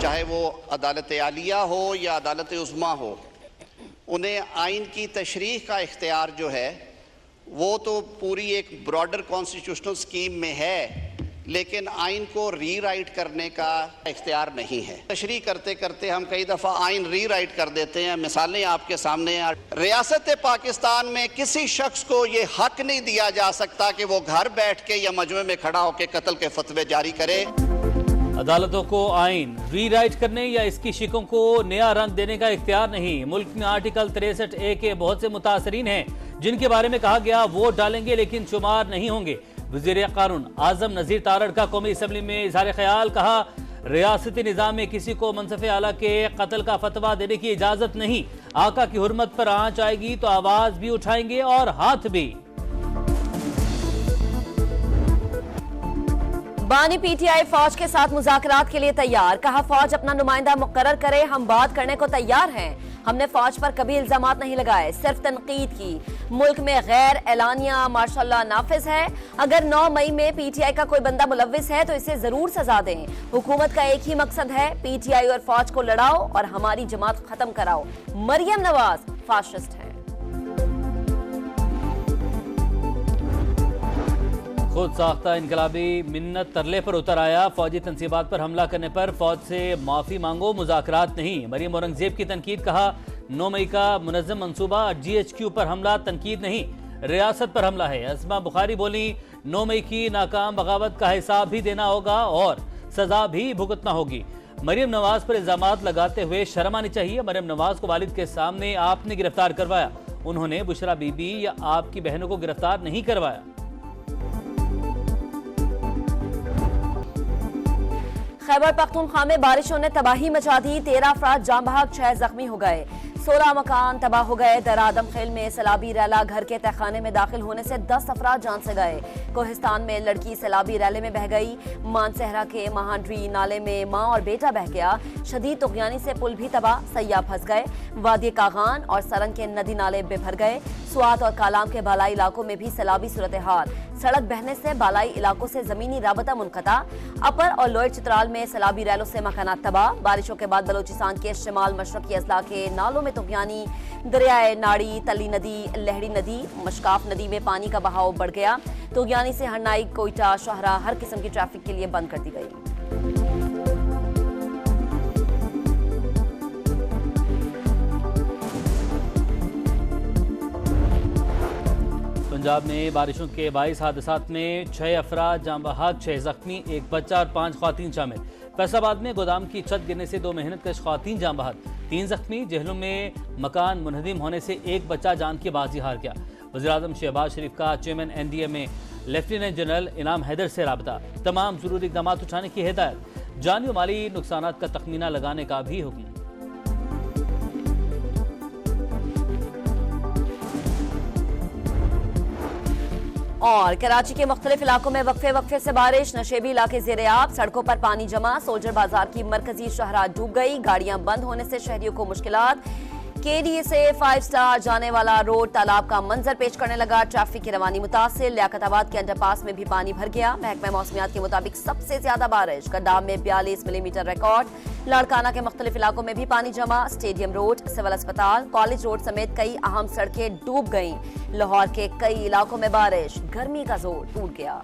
चाहे वो अदालत आलिया हो या अदालत उज़्मा हो, उन्हें आइन की तशरीह का इख्तियार जो है वो तो पूरी एक ब्रॉडर कॉन्स्टिट्यूशनल स्कीम में है, लेकिन आइन को रीराइट करने का इख्तियार नहीं है। तशरीह करते करते हम कई दफ़ा आइन रीराइट कर देते हैं। मिसालें आपके सामने हैं। रियासत पाकिस्तान में किसी शख्स को ये हक नहीं दिया जा सकता कि वो घर बैठ के या मजमे में खड़ा होकर कत्ल के फतवे जारी करे। अदालतों को आइन रीराइट करने या इसकी शिकों को नया रंग देने का इख्तियार नहीं। मुल्क में आर्टिकल 63A के बहुत से मुतासरीन हैं जिनके बारे में कहा गया वोट डालेंगे लेकिन शुमार नहीं होंगे। वज़ीर कानून आज़म नज़ीर तारड़ का कौमी असम्बली में इज़हार ख्याल, कहा रियासती निज़ाम में किसी को मनसफ़े आला के कत्ल का फतवा देने की इजाज़त नहीं। आका की हुर्मत पर आंच आएगी तो आवाज़ भी उठाएंगे और हाथ भी। बानी पीटीआई फौज के साथ मुज़ाकरात के लिए तैयार, कहा फौज अपना नुमाइंदा मुकर्रर करे, हम बात करने को तैयार हैं। हमने फौज पर कभी इल्जामात नहीं लगाए, सिर्फ तनकीद की। मुल्क में गैर एलानिया माशाअल्लाह नाफिज है। अगर 9 मई में पीटीआई का कोई बंदा मुलव्विस है तो इसे जरूर सजा दें। हुकूमत का एक ही मकसद है, पीटीआई और फौज को लड़ाओ और हमारी जमात खत्म कराओ। मरियम नवाज फाशिस्ट है। खुद साख्ता इनकलाबी मिन्नत तरले पर उतर आया। फौजी तनसीबात पर हमला करने पर फौज से माफी मांगो, मुज़ाकरात नहीं। मरियम औरंगजेब की तनकीद, कहा 9 मई का मुनज़्ज़म मंसूबा GHQ पर हमला तनकीद नहीं, रियासत पर हमला है। अस्मा बुखारी बोली 9 मई की नाकाम बगावत का हिसाब भी देना होगा और सजा भी भुगतना होगी। मरियम नवाज पर इल्जामात लगाते हुए शर्म आनी चाहिए। मरियम नवाज को वालिद के सामने आपने गिरफ्तार करवाया, उन्होंने बुशरा बीबी या आपकी बहनों को गिरफ्तार नहीं करवाया। खैबर पख्तूनख्वा में बारिशों ने तबाही मचा दी, 13 अफराद जाम बहक, 6 जख्मी हो गए, 16 मकान तबाह हो गए। दरादम खेल में सैलाबी रैला घर के तहखाने में दाखिल होने से 10 अफराद जान से गए। कोहिस्तान में लड़की सैलाबी रैले में बह गई। मानसहरा के महांड्री नाले में मां और बेटा बह गया। शदीद तुगयानी से पुल भी तबाह, सैयाह फंस गए। वादी कागान और सरंग के नदी नाले बेभर गए। स्वात और कालाम के बालाई इलाकों में भी सैलाबी सूरत हाल, सड़क बहने से बालाई इलाकों से जमीनी राबता मुनक़ता। अपर और लोअर चित्राल में सैलाबी रैलों से मकानात तबाह। बारिशों के बाद बलोचिस्तान के शिमाल मशरक़ी अजला के नालों में तुगयानी, दरियाए नाड़ी, तली नदी, लहड़ी नदी, मशकाफ नदी में पानी का बहाव बढ़ गया। तुगयानी से हरनाई, कोयटा, शाहरा हर किस्म की ट्रैफिक के लिए बंद कर दी गई। पंजाब में बारिशों के 22 हादसात में 6 अफराद जाम बहक, 6 जख्मी, 1 बच्चा और 5 ख्वातीन शामिल। फैसलाबाद में गोदाम की छत गिरने से 2 मेहनतकश ख्वातीन जाम बहक, 3 जख्मी। जहलुम में मकान मुनहदिम होने से 1 बच्चा जान की बाजी हार गया। वज़ीर-ए-आज़म शहबाज शरीफ का चेयरमैन NDA में लेफ्टिनेंट जनरल इनाम हैदर से राबता, तमाम ज़रूरी इक़दाम उठाने की हिदायत। जानी और माली नुकसानात का तखमीना लगाने का भी हुक्म। और कराची के मुख्तलिफ इलाकों में वक्फे वक्फे से बारिश, नशेबी इलाके ज़ेर-ए-आब, सड़कों पर पानी जमा। सोल्जर बाजार की मरकजी शाहराह डूब गई, गाड़ियां बंद होने से शहरियों को मुश्किलात। KDA से 5 स्टार जाने वाला रोड तालाब का मंजर पेश करने लगा, ट्रैफिक की रवानी मुतासिर। लियाकताबाद के अंडरपास में भी पानी भर गया। महकमा मौसमियात के मुताबिक सबसे ज्यादा बारिश गड्डाम में 42 मिलीमीटर रिकॉर्ड। लाड़काना के मुख्तलिफ इलाकों में भी पानी जमा। स्टेडियम रोड, सिविल अस्पताल, कॉलेज रोड समेत कई अहम सड़कें डूब गईं। लाहौर के कई इलाकों में बारिश, गर्मी का जोर टूट गया।